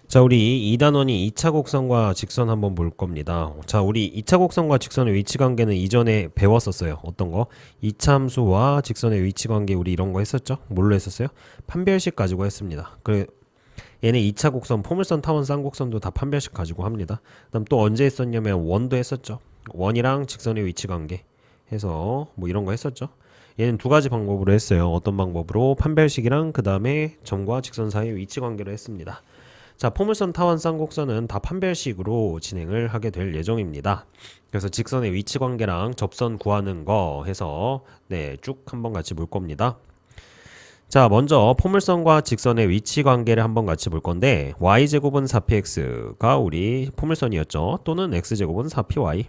자, 우리 2단원이 2차 곡선과 직선 한번 볼 겁니다. 자, 우리 2차 곡선과 직선의 위치 관계는 이전에 배웠었어요. 어떤 거? 이차함수와 직선의 위치 관계 우리 이런 거 했었죠? 뭘로 했었어요? 판별식 가지고 했습니다. 얘네 2차 곡선, 포물선, 타원, 쌍곡선도 다 판별식 가지고 합니다. 그다음 또 언제 했었냐면 원도 했었죠. 원이랑 직선의 위치 관계 해서 뭐 이런 거 했었죠. 얘는 두 가지 방법으로 했어요. 어떤 방법으로? 판별식이랑 그 다음에 점과 직선 사이의 위치 관계로 했습니다. 자, 포물선, 타원, 쌍곡선은 다 판별식으로 진행을 하게 될 예정입니다. 그래서 직선의 위치 관계랑 접선 구하는 거 해서 쭉 한번 같이 볼 겁니다. 자, 먼저 포물선과 직선의 위치 관계를 한번 같이 볼 건데 y제곱은 4px가 우리 포물선이었죠. 또는 x제곱은 4py.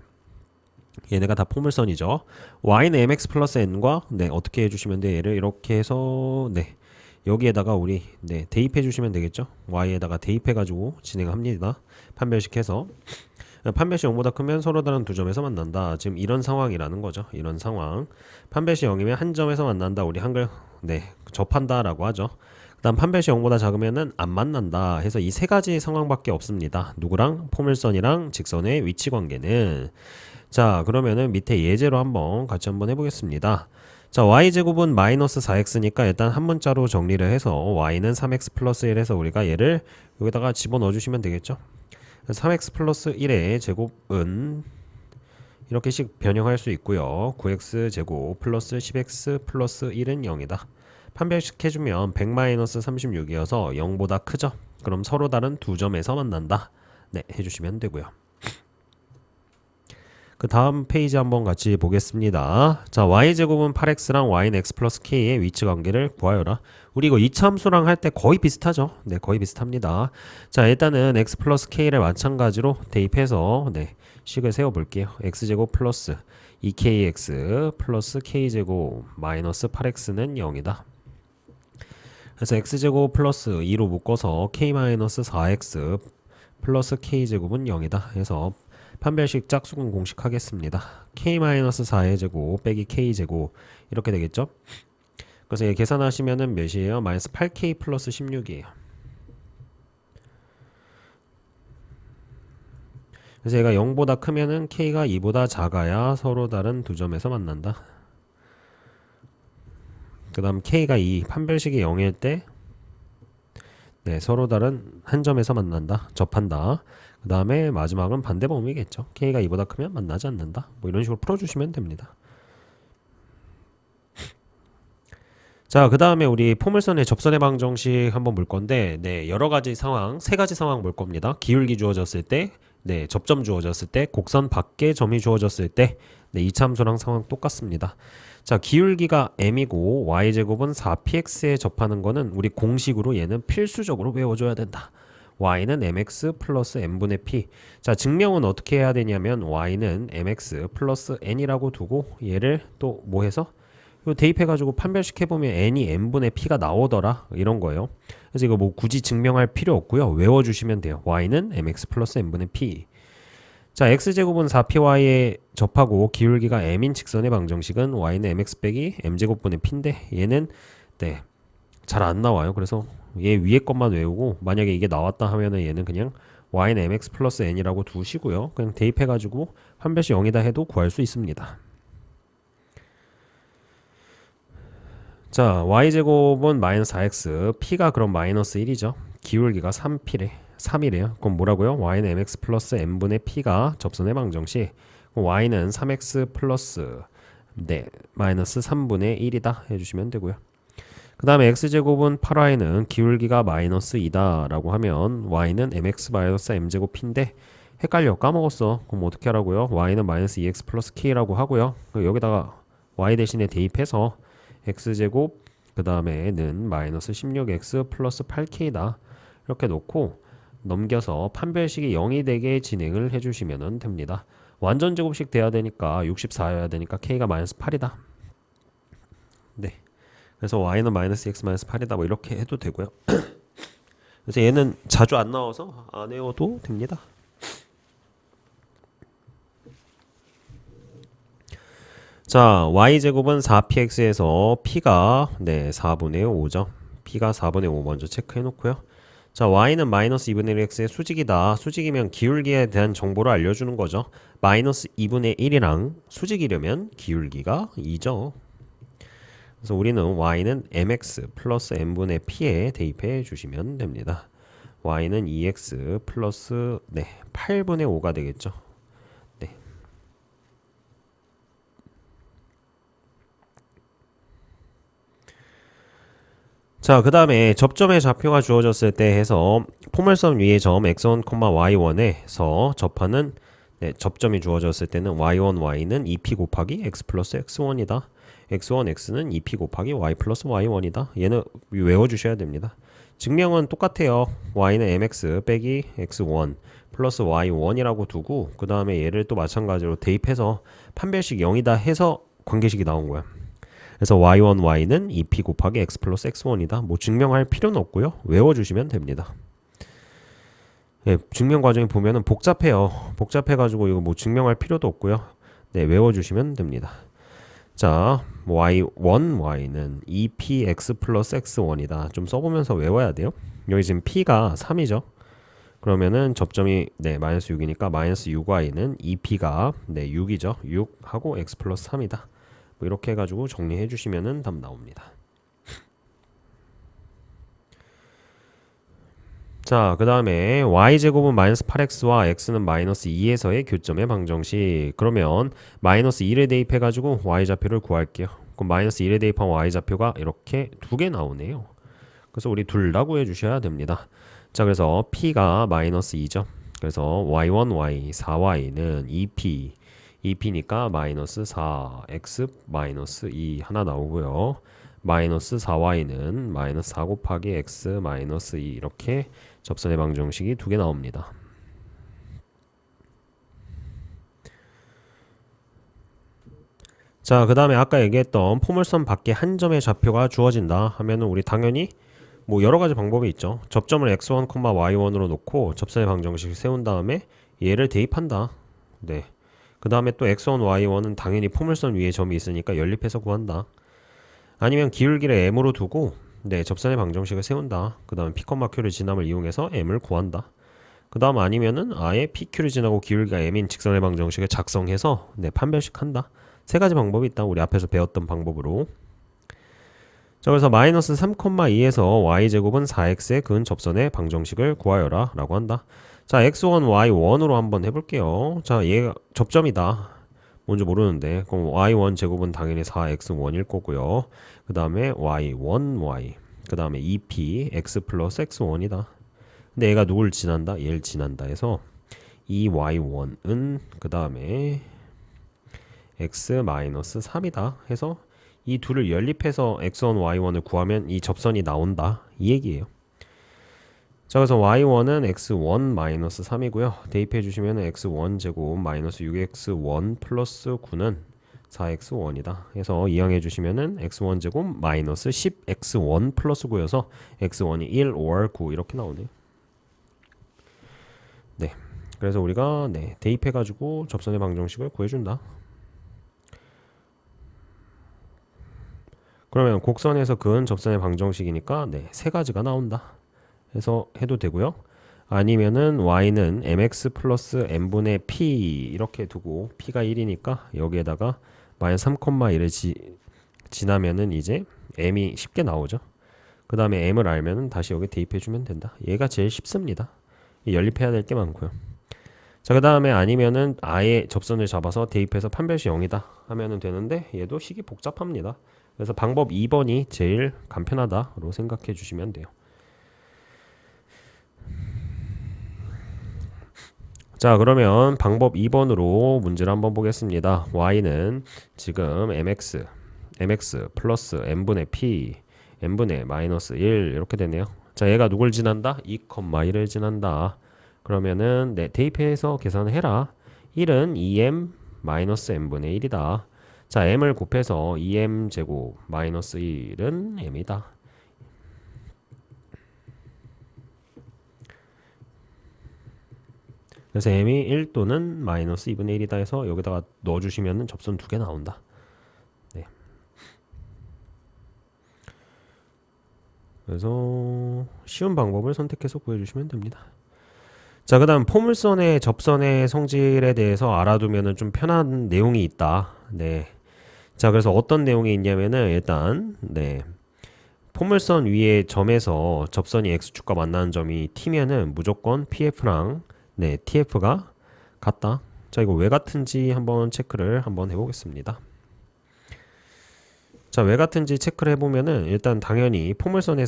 얘네가 다 포물선이죠. y는 mx 플러스 n과 어떻게 해주시면 돼? 얘를 이렇게 해서 여기에다가 우리 대입해 주시면 되겠죠. y에다가 대입해 가지고 진행합니다. 판별식 해서 판별식 0보다 크면 서로 다른 두 점에서 만난다. 지금 이런 상황이라는 거죠. 이런 상황. 판별식 0이면 한 점에서 만난다. 우리 한글 접한다 라고 하죠. 그 다음 판별식 0보다 작으면은 안 만난다 해서 이 세 가지 상황밖에 없습니다. 누구랑? 포물선이랑 직선의 위치 관계는. 자, 그러면은 밑에 예제로 한번 같이 한번 해보겠습니다. 자, y제곱은 마이너스 4x니까 일단 한 문자로 정리를 해서 y는 3x 플러스 1 해서 우리가 얘를 여기다가 집어넣어 주시면 되겠죠. 3x 플러스 1의 제곱은 이렇게씩 변형할 수 있고요. 9x 제곱 플러스 10x 플러스 1은 0이다. 판별식 해주면 100 마이너스 36이어서 0보다 크죠. 그럼 서로 다른 두 점에서 만난다. 해주시면 되고요. 그 다음 페이지 한번 같이 보겠습니다. 자, y제곱은 8x랑 y는 x 플러스 k의 위치 관계를 구하여라. 우리 이거 이차함수랑 할 때 거의 비슷하죠. 거의 비슷합니다. 자, 일단은 x 플러스 k를 마찬가지로 대입해서 식을 세워볼게요. x제곱 플러스 2kx 플러스 k제곱 마이너스 8x는 0이다. 그래서 x제곱 플러스 2로 묶어서 k 마이너스 4x 플러스 k제곱은 0이다. 해서 판별식 짝수근 공식 하겠습니다. k-4의 제곱 빼기 k제곱 이렇게 되겠죠? 그래서 얘 계산하시면은 몇이에요? 마이너스 8k 플러스 16이에요. 그래서 얘가 0보다 크면은 k가 2보다 작아야 서로 다른 두 점에서 만난다. 그 다음 k가 2, 판별식이 0일 때 서로 다른 한 점에서 만난다. 접한다. 그 다음에 마지막은 반대범위겠죠. k가 2보다 크면 만나지 않는다. 뭐 이런 식으로 풀어주시면 됩니다. 자, 그 다음에 우리 포물선의 접선의 방정식 한번 볼 건데 여러 가지 상황, 세 가지 상황 볼 겁니다. 기울기 주어졌을 때, 접점 주어졌을 때, 곡선 밖에 점이 주어졌을 때, 이차함수랑 상황 똑같습니다. 자, 기울기가 m이고 y제곱은 4px에 접하는 거는 우리 공식으로 얘는 필수적으로 외워줘야 된다. y는 mx 플러스 n분의 p. 자, 증명은 어떻게 해야 되냐면 y는 mx 플러스 n이라고 두고 얘를 또 뭐 해서 요 대입해가지고 판별식 해보면 n이 n분의 p가 나오더라 이런 거예요. 그래서 이거 뭐 굳이 증명할 필요 없고요. 외워주시면 돼요. y는 mx 플러스 n분의 p. 자, x제곱은 4py에 접하고 기울기가 m인 직선의 방정식은 y는 mx 빼기 m제곱분의 p인데 얘는 잘 안 나와요. 그래서 얘 위에 것만 외우고 만약에 이게 나왔다 하면은 얘는 그냥 y는 mx 플러스 n이라고 두시고요. 그냥 대입해가지고 판별식 0이다 해도 구할 수 있습니다. 자, y제곱은 마이너스 4x, p가 그럼 마이너스 1이죠. 기울기가 3이래요. 그럼 뭐라고요? y는 mx 플러스 n분의 p가 접선의 방정식. y는 3x 플러스 마이너스 3분의 1이다 해주시면 되고요. 그 다음에 x제곱은 8y는 기울기가 마이너스 2다 라고 하면 y는 mx 마이너스 m제곱 p인데 헷갈려, 까먹었어. 그럼 어떻게 하라고요? y는 마이너스 2x 플러스 k라고 하고요. 여기다가 y 대신에 대입해서 x제곱 그 다음에는 마이너스 16x 플러스 8k다 이렇게 놓고 넘겨서 판별식이 0이 되게 진행을 해주시면 됩니다. 완전 제곱식 돼야 되니까 64여야 되니까 k가 마이너스 8이다. 그래서 y는 마이너스 x 마이너스 8이다 뭐 이렇게 해도 되고요. 그래서 얘는 자주 안 나와서 안 외워도 됩니다. 자, y제곱은 4px에서 p가 4분의 5죠. p가 4분의 5 먼저 체크해 놓고요. 자, y는 마이너스 2분의 1x의 수직이다. 수직이면 기울기에 대한 정보를 알려주는 거죠. 마이너스 2분의 1이랑 수직이려면 기울기가 2죠. 그래서 우리는 y는 mx 플러스 n분의 p에 대입해 주시면 됩니다. y는 2x 플러스 8분의 5가 되겠죠. 네. 자, 그 다음에 접점의 좌표가 주어졌을 때 해서 포물선 위의 점 x1, y1에서 접하는 접점이 주어졌을 때는 y1, y는 2p 곱하기 x 플러스 x1이다. x1, x는 2p 곱하기 y 플러스 y1이다. 얘는 외워주셔야 됩니다. 증명은 똑같아요. y는 mx 빼기 x1 플러스 y1이라고 두고 그 다음에 얘를 또 마찬가지로 대입해서 판별식 0이다 해서 관계식이 나온 거야. 그래서 y1, y는 2p 곱하기 x 플러스 x1이다. 뭐 증명할 필요는 없고요. 외워주시면 됩니다. 예, 증명 과정에 보면은 복잡해요. 복잡해가지고 이거 뭐 증명할 필요도 없고요. 네, 외워주시면 됩니다. 자, y1, y는 2px 플러스 x1이다. 좀 써보면서 외워야 돼요. 여기 지금 p가 3이죠. 그러면은 접점이 마이너스 6이니까 마이너스 6y는 2p가 6이죠. 6하고 x 플러스 3이다. 뭐 이렇게 해가지고 정리해 주시면은 답 나옵니다. 자, 그 다음에 y제곱은 마이너스 8x와 x는 마이너스 2에서의 교점의 방정식. 그러면 마이너스 2를 대입해가지고 y좌표를 구할게요. 그럼 마이너스 1에 대입한 y좌표가 이렇게 두 개 나오네요. 그래서 우리 둘 다 구해주셔야 됩니다. 자, 그래서 p가 마이너스 2죠. 그래서 y1, y, 4y는 2p, 2p니까 마이너스 4, x 마이너스 2 하나 나오고요. 마이너스 4y는 마이너스 4 곱하기 x 마이너스 2 이렇게 접선의 방정식이 두 개 나옵니다. 자, 그 다음에 아까 얘기했던 포물선 밖에 한 점의 좌표가 주어진다 하면은 우리 당연히 뭐 여러 가지 방법이 있죠. 접점을 x1, y1으로 놓고 접선의 방정식을 세운 다음에 얘를 대입한다. 네. 그 다음에 또 x1, y1은 당연히 포물선 위에 점이 있으니까 연립해서 구한다. 아니면 기울기를 m으로 두고 접선의 방정식을 세운다. 그 다음에 p, q를 지남을 이용해서 m을 구한다. 그 다음 아니면은 아예 pq를 지나고 기울기가 m인 직선의 방정식을 작성해서 판별식 한다. 세 가지 방법이 있다. 우리 앞에서 배웠던 방법으로. 자, 그래서 마이너스 3,2에서 y제곱은 4x에 그은 접선의 방정식을 구하여라 라고 한다. 자, x1, y1으로 한번 해볼게요. 자, 얘가 접점이다. 뭔지 모르는데 그럼 y1 제곱은 당연히 4x1일 거고요. 그 다음에 y1, y 그 다음에 2p x 플러스 x1이다. 근데 얘가 누굴 지난다? 얘를 지난다 해서 이 y1은 그 다음에 x 마이너스 3이다 해서 이 둘을 연립해서 x1, y1을 구하면 이 접선이 나온다 이 얘기예요. 자, 그래서 y1은 x1 마이너스 3이고요. 대입해 주시면 x1 제곱 마이너스 6x1 플러스 9는 4x1이다. 해서 이항해 주시면은 x1 제곱 마이너스 10x1 플러스 9여서 x1이 1, 5, 9 이렇게 나오네요. 네, 그래서 우리가 대입해 가지고 접선의 방정식을 구해준다. 그러면 곡선에서 그은 접선의 방정식이니까 세 가지가 나온다. 해서 해도 되고요. 아니면은 y는 mx 플러스 n분의 p 이렇게 두고 p가 1이니까 여기에다가 마이너스 3,1을 지나면은 이제 m이 쉽게 나오죠. 그 다음에 m을 알면은 다시 여기 대입해주면 된다. 얘가 제일 쉽습니다. 연립해야 될 게 많고요. 자, 그 다음에 아니면은 아예 접선을 잡아서 대입해서 판별식 0이다 하면은 되는데 얘도 식이 복잡합니다. 그래서 방법 2번이 제일 간편하다로 생각해 주시면 돼요. 자, 그러면 방법 2번으로 문제를 한번 보겠습니다. y는 지금 mx 플러스 n분의 p n분의 마이너스 1 이렇게 되네요. 자, 얘가 누굴 지난다? 2,1을 지난다. 그러면은 대입해서 계산을 해라. 1은 2m 마이너스 n분의 1이다. 자, m을 곱해서 2m 제곱 마이너스 1은 m이다. 그래서 m이 1 또는 마이너스 2분의 1이다 해서 여기다가 넣어주시면 접선 두 개 나온다. 네. 그래서 쉬운 방법을 선택해서 구해주시면 됩니다. 자, 그 다음 포물선의 접선의 성질에 대해서 알아두면 좀 편한 내용이 있다. 네. 자, 그래서 어떤 내용이 있냐면은 일단 포물선 위에 점에서 접선이 x축과 만나는 점이 t면은 무조건 pf랑 tf가 같다. 자, 이거 왜 같은지 한번 체크를 한번 해보겠습니다. 자, 왜 같은지 체크를 해보면은 일단 당연히 포물선의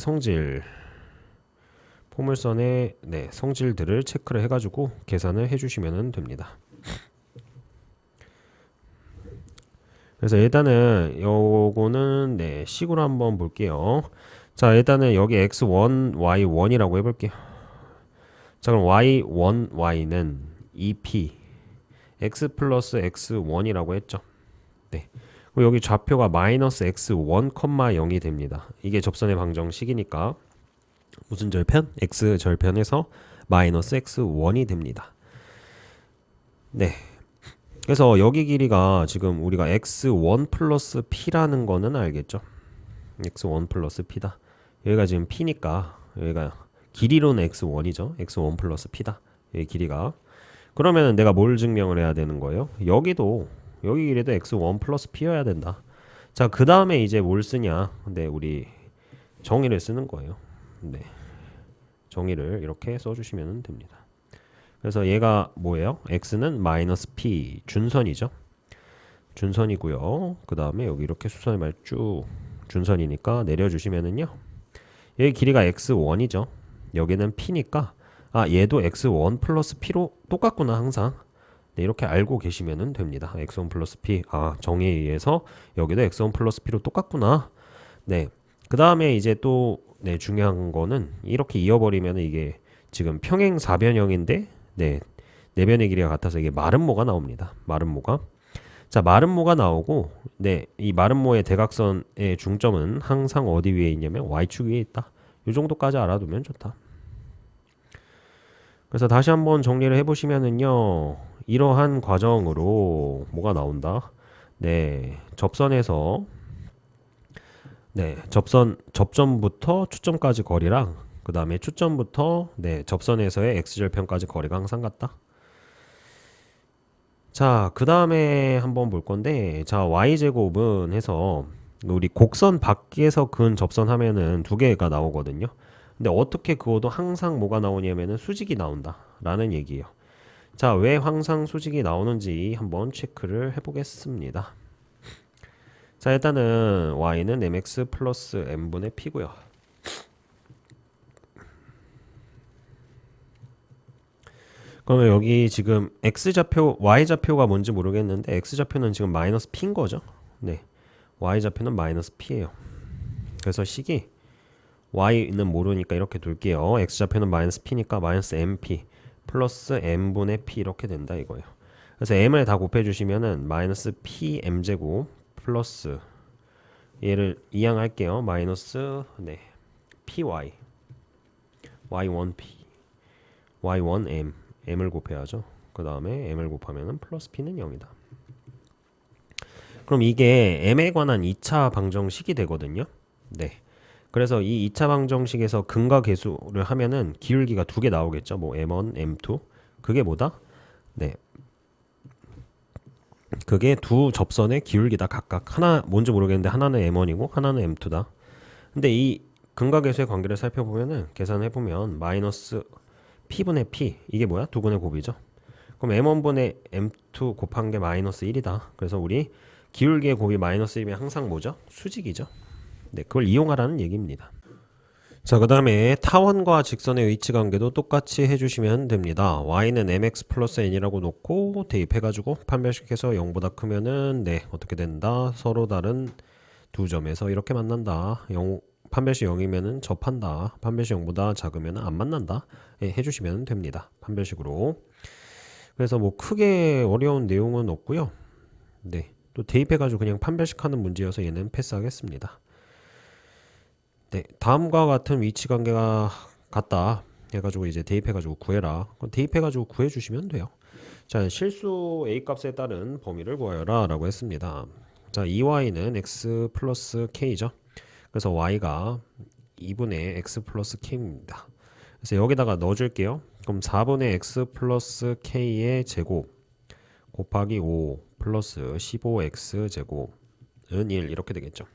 성질들을 체크를 해가지고 계산을 해주시면 됩니다. 그래서 일단은 요거는 식으로 한번 볼게요. 자, 일단은 여기 x1, y1이라고 해볼게요. 자, 그럼 y1, y는 2p x 플러스 x1이라고 했죠. 네. 그리고 여기 좌표가 마이너스 x1, 0이 됩니다. 이게 접선의 방정식이니까 무슨 절편? x 절편에서 마이너스 x1이 됩니다. 네. 그래서 여기 길이가 지금 우리가 x1 플러스 p라는 거는 알겠죠? x1 플러스 p다. 여기가 지금 p니까 여기가 길이로는 x1이죠. x1 플러스 p다. 여기 길이가. 그러면 내가 뭘 증명을 해야 되는 거예요? 여기 길이도 x1 플러스 p여야 된다. 자, 그 다음에 이제 뭘 쓰냐? 우리 정의를 쓰는 거예요. 정의를 이렇게 써주시면 됩니다. 그래서 얘가 뭐예요? x는 마이너스 p 준선이죠. 준선이고요. 그 다음에 여기 이렇게 수선의 말쭉 준선이니까 내려주시면은요. 여기 길이가 x1이죠. 여기는 p니까 얘도 x1 플러스 p로 똑같구나 항상. 이렇게 알고 계시면 됩니다. x1 플러스 p 정의에 의해서 여기도 x1 플러스 p로 똑같구나. 그 다음에 이제 또 중요한 거는 이렇게 이어버리면 이게 지금 평행 4변형인데 내변의 길이가 같아서 이게 마름모가 나옵니다. 마름모가. 자, 마름모가 나오고 이 마름모의 대각선의 중점은 항상 어디 위에 있냐면 y축 위에 있다. 이 정도까지 알아두면 좋다. 그래서 다시 한번 정리를 해보시면은요. 이러한 과정으로 뭐가 나온다. 접선에서 접점부터 추점까지 거리랑 그 다음에 추점부터 접선에서의 x절편까지 거리가 항상 같다. 자, 그 다음에 한번 볼 건데, 자, y제곱은 해서 우리 곡선 밖에서 근 접선하면은 두 개가 나오거든요. 근데 어떻게 그어도 항상 뭐가 나오냐면은 수직이 나온다 라는 얘기예요. 자, 왜 항상 수직이 나오는지 한번 체크를 해보겠습니다. 자, 일단은 y는 mx 플러스 m분의 p고요. 그러면 여기 지금 x좌표, y좌표가 뭔지 모르겠는데 x좌표는 지금 마이너스 p인 거죠. y좌표는 마이너스 p예요. 그래서 식이 y는 모르니까 이렇게 둘게요. x좌표는 마이너스 p니까 마이너스 mp 플러스 m분의 p 이렇게 된다 이거예요. 그래서 m을 다 곱해주시면은 마이너스 pm제곱 플러스 얘를 이항할게요. 마이너스 py y1p y1m m을 곱해야죠. 그 다음에 m을 곱하면은 플러스 p는 0이다. 그럼 이게 m에 관한 2차 방정식이 되거든요. 그래서 이 2차 방정식에서 근과 계수를 하면은 기울기가 두 개 나오겠죠. 뭐 m1, m2. 그게 뭐다? 그게 두 접선의 기울기다 각각. 하나 뭔지 모르겠는데 하나는 m1이고 하나는 m2다. 근데 이 근과 계수의 관계를 살펴보면은 계산해 보면 마이너스 p분의 p 이게 뭐야? 두 근의 곱이죠. 그럼 m1분의 m2 곱한 게 마이너스 1이다. 그래서 우리 기울기의 곱이 마이너스 1이면 항상 뭐죠? 수직이죠. 그걸 이용하라는 얘기입니다. 자, 그 다음에 타원과 직선의 위치관계도 똑같이 해주시면 됩니다. y는 mx 플러스 n이라고 놓고 대입해가지고 판별식해서 0보다 크면은 어떻게 된다? 서로 다른 두 점에서 이렇게 만난다. 판별식 0이면은 접한다. 판별식 0보다 작으면 안 만난다. 해주시면 됩니다. 판별식으로. 그래서 뭐 크게 어려운 내용은 없고요. 또 대입해가지고 그냥 판별식하는 문제여서 얘는 패스하겠습니다. 다음과 같은 위치관계가 같다 해가지고 이제 대입해가지고 구해라. 대입해가지고 구해주시면 돼요. 자, 실수 a 값에 따른 범위를 구하여라 라고 했습니다. 자, 2y는 x 플러스 k죠. 그래서 y가 2분의 x 플러스 k입니다. 그래서 여기다가 넣어줄게요. 그럼 4분의 x 플러스 k의 제곱 곱하기 5 플러스 15x 제곱은 1 이렇게 되겠죠.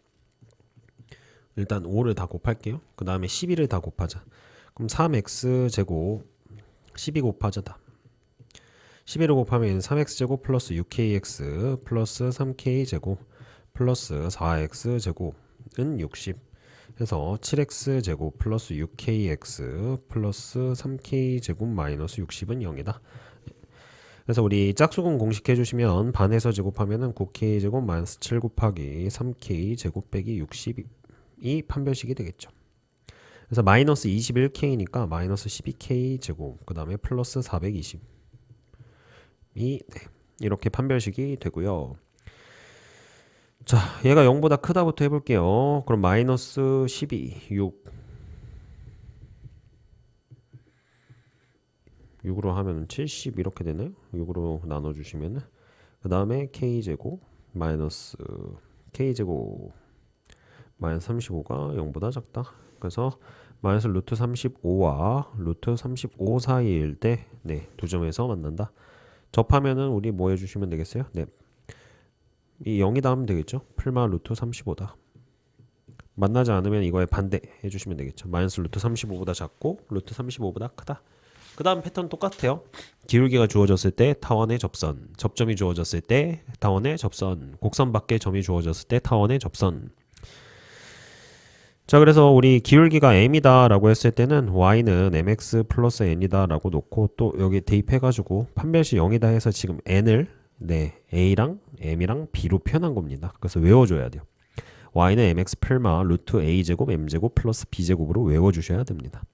일단 5를 다 곱할게요. 그 다음에 12를 다 곱하자. 그럼 3x 제곱 12 곱하자다. 11을 곱하면 3x 제곱 플러스 6kx 플러스 3k 제곱 플러스 4x 제곱은 60 해서 7x 제곱 플러스 6kx 플러스 3k 제곱 마이너스 60은 0이다. 그래서 우리 짝수근 공식 해주시면 반에서 제곱하면은 9k 제곱 마이너스 7 곱하기 3k 제곱 빼기 60이 판별식이 되겠죠. 그래서 마이너스 21k니까 마이너스 12k 제곱 그 다음에 플러스 420이 네, 이렇게 판별식이 되고요. 자, 얘가 0보다 크다부터 해볼게요. 그럼 마이너스 12, 6으로 하면 70 이렇게 되네요. 6으로 나눠주시면 그 다음에 k제곱 마이너스 k제곱 마이너스 35가 0보다 작다. 그래서 마이너스 루트 35와 루트 35 사이일 때 네, 두 점에서 만난다. 접하면은 우리 뭐 해주시면 되겠어요? 네, 이 0이다 하면 되겠죠. 풀마 루트 35다. 만나지 않으면 이거에 반대 해주시면 되겠죠. 마이너스 루트 35보다 작고 루트 35보다 크다. 그 다음 패턴 똑같아요. 기울기가 주어졌을 때 타원의 접선, 접점이 주어졌을 때 타원의 접선, 곡선 밖에 점이 주어졌을 때 타원의 접선. 자, 그래서 우리 기울기가 m이다 라고 했을 때는 y는 mx 플러스 n이다 라고 놓고 또 여기 대입해가지고 판별식 0이다 해서 지금 n을 네, a랑 m이랑 b로 표현한 겁니다. 그래서 외워줘야 돼요. y는 mx 풀마 루트 a제곱 m제곱 플러스 b제곱으로 외워주셔야 됩니다.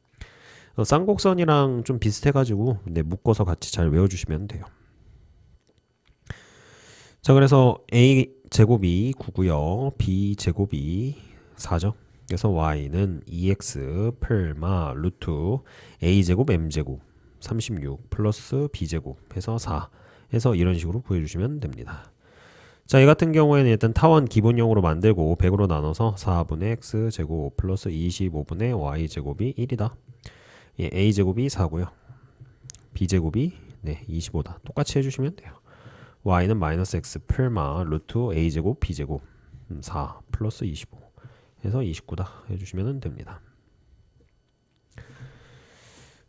쌍곡선이랑 좀 비슷해가지고 네, 묶어서 같이 잘 외워주시면 돼요. 자, 그래서 a제곱이 9고요. b제곱이 4죠. 그래서 y는 2x 풀마 루트 a제곱 m제곱 36 플러스 b제곱 해서 4 해서 이런 식으로 구해주시면 됩니다. 자, 이 같은 경우에는 일단 타원 기본형으로 만들고 100으로 나눠서 4분의 x제곱 플러스 25분의 y제곱이 1이다. 예, a제곱이 4고요. b제곱이 네, 25다. 똑같이 해주시면 돼요. y는 마이너스 x 풀마 루트 a제곱 b제곱 4 플러스 25 해서 29다 해주시면 됩니다.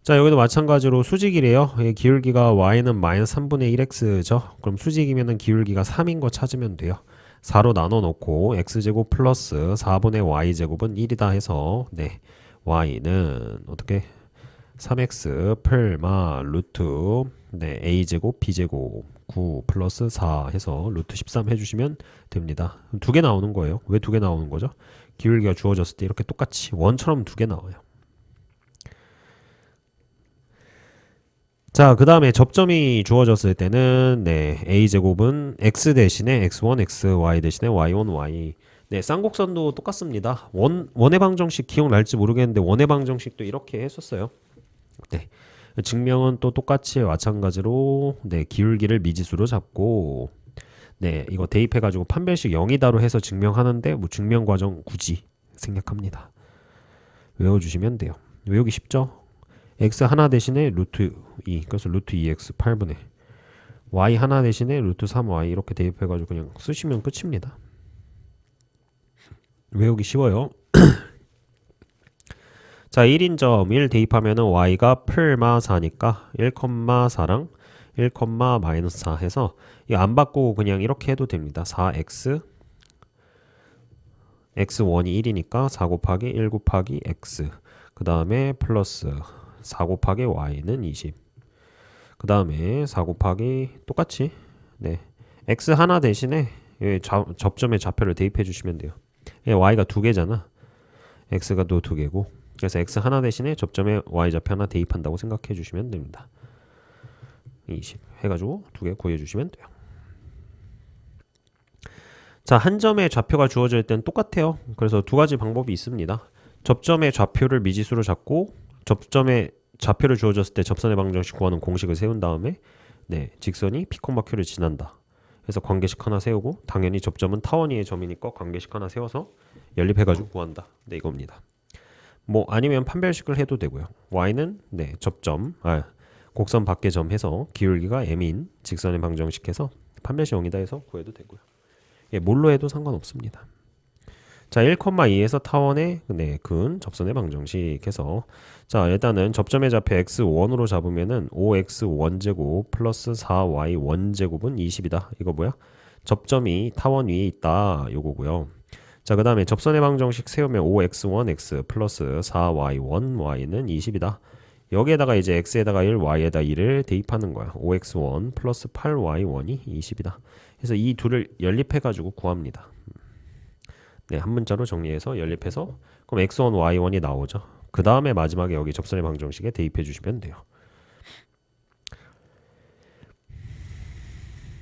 자, 여기도 마찬가지로 수직이래요. 기울기가 y는 마이너스 3분의 1x죠. 그럼 수직이면은 기울기가 3인 거 찾으면 돼요. 4로 나눠 놓고 x제곱 플러스 4분의 y제곱은 1이다 해서 네, y는 어떻게 3x 풀마 루트 네, a제곱 b제곱 9 플러스 4 해서 루트 13 해주시면 됩니다. 두 개 나오는 거예요. 왜 두 개 나오는 거죠? 기울기가 주어졌을 때 이렇게 똑같이 원처럼 두 개 나와요. 자, 그 다음에 접점이 주어졌을 때는 네, a제곱은 x 대신에 x1, xy 대신에 y1, y 네, 쌍곡선도 똑같습니다. 원의 방정식 기억날지 모르겠는데 원의 방정식도 이렇게 했었어요. 네, 증명은 또 똑같이 마찬가지로 네, 기울기를 미지수로 잡고 네, 이거 대입해가지고 판별식 0이다로 해서 증명하는데 뭐 증명 과정 굳이 생략합니다. 외워주시면 돼요. 외우기 쉽죠? x 하나 대신에 루트 2 그래서 루트 2x 8분의 y 하나 대신에 루트 3y 이렇게 대입해가지고 그냥 쓰시면 끝입니다. 외우기 쉬워요. 자, 1인점 1 대입하면은 y가 풀마 4니까 1,4랑 1, 마이너스 4 해서 이거 안 바꾸고 그냥 이렇게 해도 됩니다. 4x x1이 1이니까 4 곱하기 1 곱하기 x 그 다음에 플러스 4 곱하기 y는 20 그 다음에 4 곱하기 똑같이 네, x 하나 대신에 접점의 좌표를 대입해 주시면 돼요. y가 두 개잖아. x가 또 두 개고 그래서 x 하나 대신에 접점에 y좌표 하나 대입한다고 생각해 주시면 됩니다. 20 해가지고 두 개 구해주시면 돼요. 자, 한 점의 좌표가 주어질 땐 똑같아요. 그래서 두 가지 방법이 있습니다. 접점의 좌표를 미지수로 잡고 접점의 좌표를 주어졌을 때 접선의 방정식 구하는 공식을 세운 다음에 네, 직선이 P, Q를 지난다. 그래서 관계식 하나 세우고 당연히 접점은 타원 위의 점이니까 관계식 하나 세워서 연립해가지고 구한다. 네, 이겁니다. 뭐 아니면 판별식을 해도 되고요. y는 네, 접점, 곡선 밖의 점 해서 기울기가 m인 직선의 방정식 해서 판별식 0이다 해서 구해도 되고요. 예, 뭘로 해도 상관없습니다. 자, 1,2에서 타원의 네, 근 접선의 방정식 해서 자, 일단은 접점의 좌표 x1으로 잡으면은 5x1제곱 플러스 4y1제곱은 20이다. 이거 뭐야? 접점이 타원 위에 있다. 요거고요. 자, 그 다음에 접선의 방정식 세우면 5x1x 플러스 4y1y는 20이다. 여기에다가 이제 x에다가 1, y에다 1을 대입하는 거야. 5x1 플러스 8y1이 20이다. 그래서 이 둘을 연립해가지고 구합니다. 네, 한 문자로 정리해서 연립해서 그럼 x1, y1이 나오죠. 그 다음에 마지막에 여기 접선의 방정식에 대입해 주시면 돼요.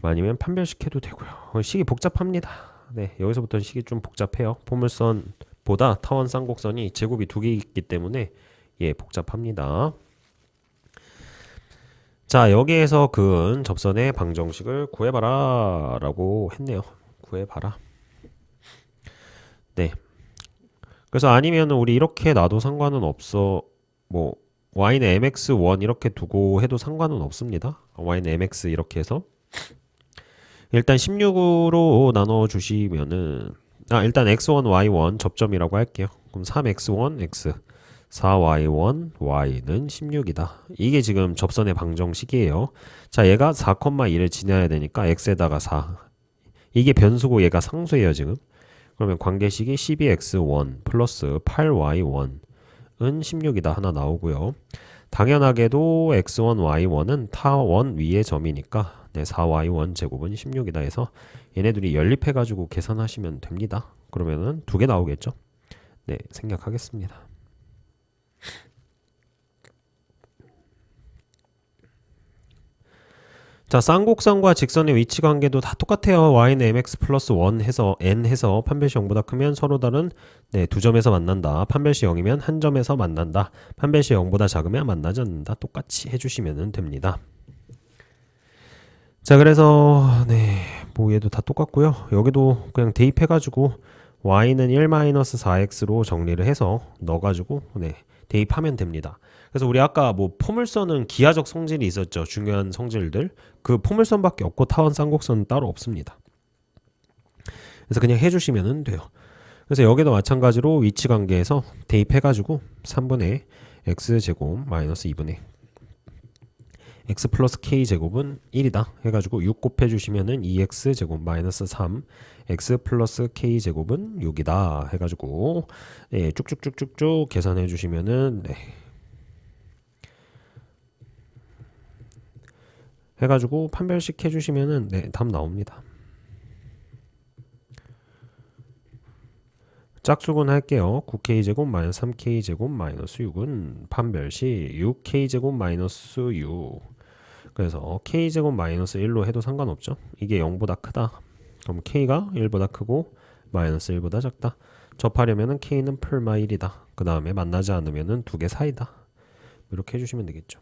아니면 판별식 해도 되고요. 식이 복잡합니다. 네, 여기서부터 식이 좀 복잡해요. 포물선보다 타원 쌍곡선이 제곱이 2개 있기 때문에 예, 복잡합니다. 자, 여기에서 근 접선의 방정식을 구해봐라 라고 했네요. 구해봐라. 네. 그래서 아니면 우리 이렇게 놔도 상관은 없어. 뭐 y는 mx1 이렇게 두고 해도 상관은 없습니다. y는 mx 이렇게 해서 일단 16으로 나눠 주시면은 일단 x1 y1 접점이라고 할게요. 그럼 3x1 x 4y1 y는 16이다. 이게 지금 접선의 방정식이에요. 자, 얘가 4,2를 지나야 되니까 x에다가 4. 이게 변수고 얘가 상수예요, 지금. 그러면 관계식이 12x1 플러스 8y1은 16이다 하나 나오고요. 당연하게도 x1, y1은 타원 위의 점이니까 네, 4y1 제곱은 16이다 해서 얘네들이 연립해가지고 계산하시면 됩니다. 그러면은 2개 나오겠죠? 네, 생략하겠습니다. 자, 쌍곡선과 직선의 위치 관계도 다 똑같아요. y는 mx 플러스 1 해서 n 해서 판별식 0보다 크면 서로 다른 네, 두 점에서 만난다. 판별식 0이면 한 점에서 만난다. 판별식 0보다 작으면 만나지 않는다. 똑같이 해주시면 됩니다. 자, 그래서 네, 뭐 얘도 다 똑같고요. 여기도 그냥 대입해가지고 y는 1-4x로 정리를 해서 넣어가지고 네, 대입하면 됩니다. 그래서 우리 아까 뭐 포물선은 기하적 성질이 있었죠. 중요한 성질들. 그 포물선밖에 없고 타원 쌍곡선은 따로 없습니다. 그래서 그냥 해주시면 돼요. 그래서 여기도 마찬가지로 위치 관계에서 대입해가지고 3분의 x제곱 마이너스 2분의 x 플러스 k제곱은 1이다 해가지고 6 곱해주시면은 2x제곱 마이너스 3 x 플러스 k제곱은 6이다 해가지고 네, 쭉쭉쭉쭉쭉 계산해주시면은 네. 해가지고 판별식 해주시면은 네, 답 나옵니다. 짝수근 할게요. 9k제곱 마이너스 3k제곱 마이너스 6은 판별식 6k제곱 마이너스 6. 그래서 k제곱 마이너스 1로 해도 상관없죠. 이게 0보다 크다. 그럼 k가 1보다 크고 마이너스 1보다 작다. 접하려면은 k는 풀마 1이다. 그 다음에 만나지 않으면은 2개 사이다. 이렇게 해주시면 되겠죠.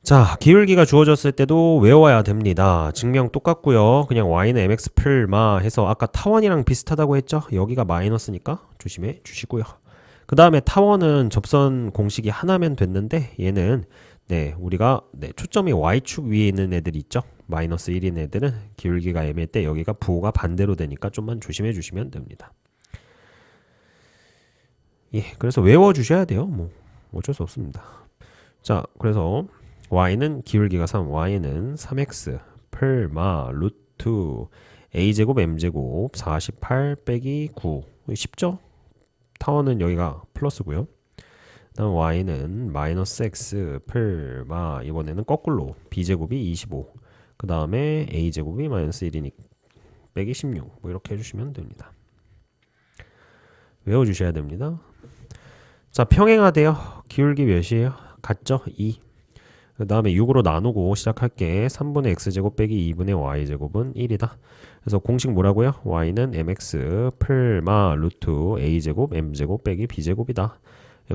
자, 기울기가 주어졌을 때도 외워야 됩니다. 증명 똑같고요. 그냥 y는 mx 풀마 해서 아까 타원이랑 비슷하다고 했죠? 여기가 마이너스니까 조심해 주시고요. 그 다음에 타원은 접선 공식이 하나면 됐는데 얘는 네, 우리가 네, 초점이 y축 위에 있는 애들 있죠? 마이너스 1인 애들은 기울기가 m일 때 여기가 부호가 반대로 되니까 좀만 조심해 주시면 됩니다. 예, 그래서 외워 주셔야 돼요. 뭐 어쩔 수 없습니다. 자, 그래서 y는 기울기가 3, y는 3x 풀마 루트 a제곱 m제곱 48 빼기 9 쉽죠? 타원은 여기가 플러스고요. 다음 y는 마이너스 x 풀마 이번에는 거꾸로 b제곱이 25 그 다음에 a제곱이 마이너스 1이니까 빼기 16 뭐 이렇게 해주시면 됩니다. 외워주셔야 됩니다. 자, 평행하대요. 기울기 몇이에요? 같죠? 2. 그 다음에 6으로 나누고 시작할게. 3분의 x제곱 빼기 2분의 y제곱은 1이다. 그래서 공식 뭐라고요? y는 mx 풀마 루트 a제곱 m제곱 빼기 b제곱이다.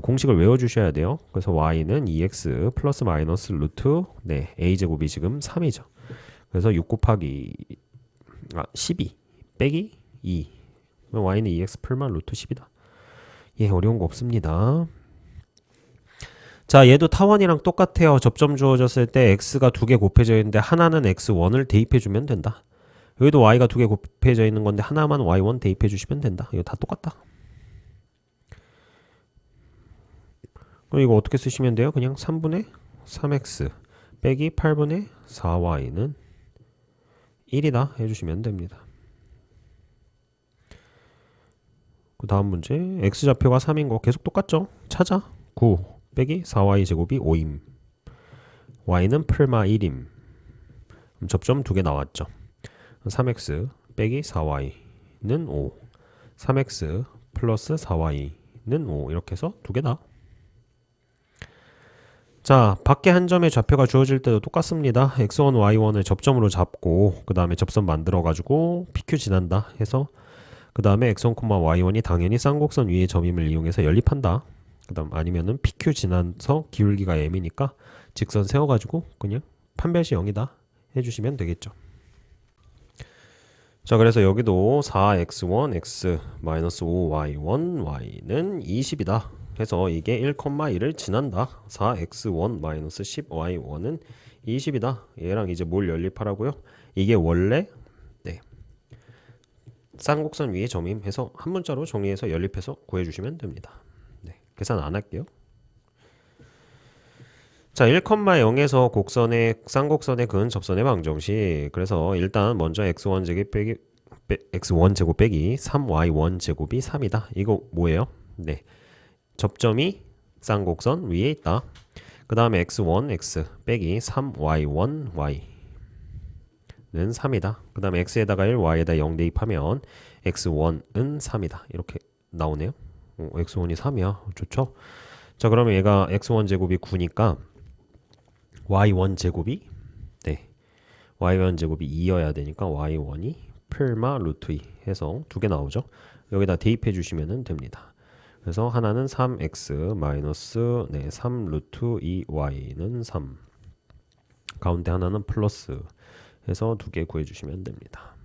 공식을 외워주셔야 돼요. 그래서 y는 2x 플러스 마이너스 루트 네, a제곱이 지금 3이죠. 그래서 6 곱하기 12 빼기 2 그럼 y는 2x 풀마 루트 10이다. 예, 어려운 거 없습니다. 자, 얘도 타원이랑 똑같아요. 접점 주어졌을 때 x가 두 개 곱해져 있는데 하나는 x1을 대입해 주면 된다. 여기도 y가 두 개 곱해져 있는 건데 하나만 y1 대입해 주시면 된다. 이거 다 똑같다. 그럼 이거 어떻게 쓰시면 돼요? 그냥 3분의 3x 빼기 8분의 4y는 1이다 해주시면 됩니다. 그 다음 문제 x좌표가 3인 거 계속 똑같죠? 찾아. 9 빼기 4y 제곱이 5임. y는 풀마 1임. 그럼 접점 두 개 나왔죠. 3x 빼기 4y는 5. 3x 플러스 4y는 5. 이렇게 해서 두 개다. 자, 밖에 한 점의 좌표가 주어질 때도 똑같습니다. x1, y1을 접점으로 잡고 그 다음에 접선 만들어가지고 pq 지난다 해서 그 다음에 x1, y1이 당연히 쌍곡선 위의 점임을 이용해서 연립한다. 그 다음 아니면은 pq 지나서 기울기가 m이니까 직선 세워가지고 그냥 판별시 0이다 해주시면 되겠죠. 자, 그래서 여기도 4x1, x 마이너스 5y1, y는 20이다. 해서 이게 1,1을 지난다. 4x1 마이너스 10y1은 20이다. 얘랑 이제 뭘 연립하라고요? 이게 원래 쌍곡선 위의 점임 해서 한 문자로 정리해서 연립해서 구해주시면 됩니다. 계산 안 할게요. 자, 1,0에서 곡선의 쌍곡선의 근 접선의 방정식. 그래서 일단 먼저 x1 제곱 빼기 x1 제곱 빼기 3y1 제곱이 3이다. 이거 뭐예요? 네. 접점이 쌍곡선 위에 있다. 그 다음에 x1 x 빼기 3y1 y는 3이다. 그 다음에 x에다가 1 y에다 0 대입하면 x1은 3이다. 이렇게 나오네요. x1이 3이야. 좋죠? 자, 그러면 얘가 x1 제곱이 9니까 y1 제곱이 y1 제곱이 2여야 되니까 y1이 풀마 루트 2 해서 두 개 나오죠. 여기다 대입해 주시면 됩니다. 그래서 하나는 3x 마이너스 3 루트 2y는 3 가운데 하나는 플러스 해서 두 개 구해 주시면 됩니다.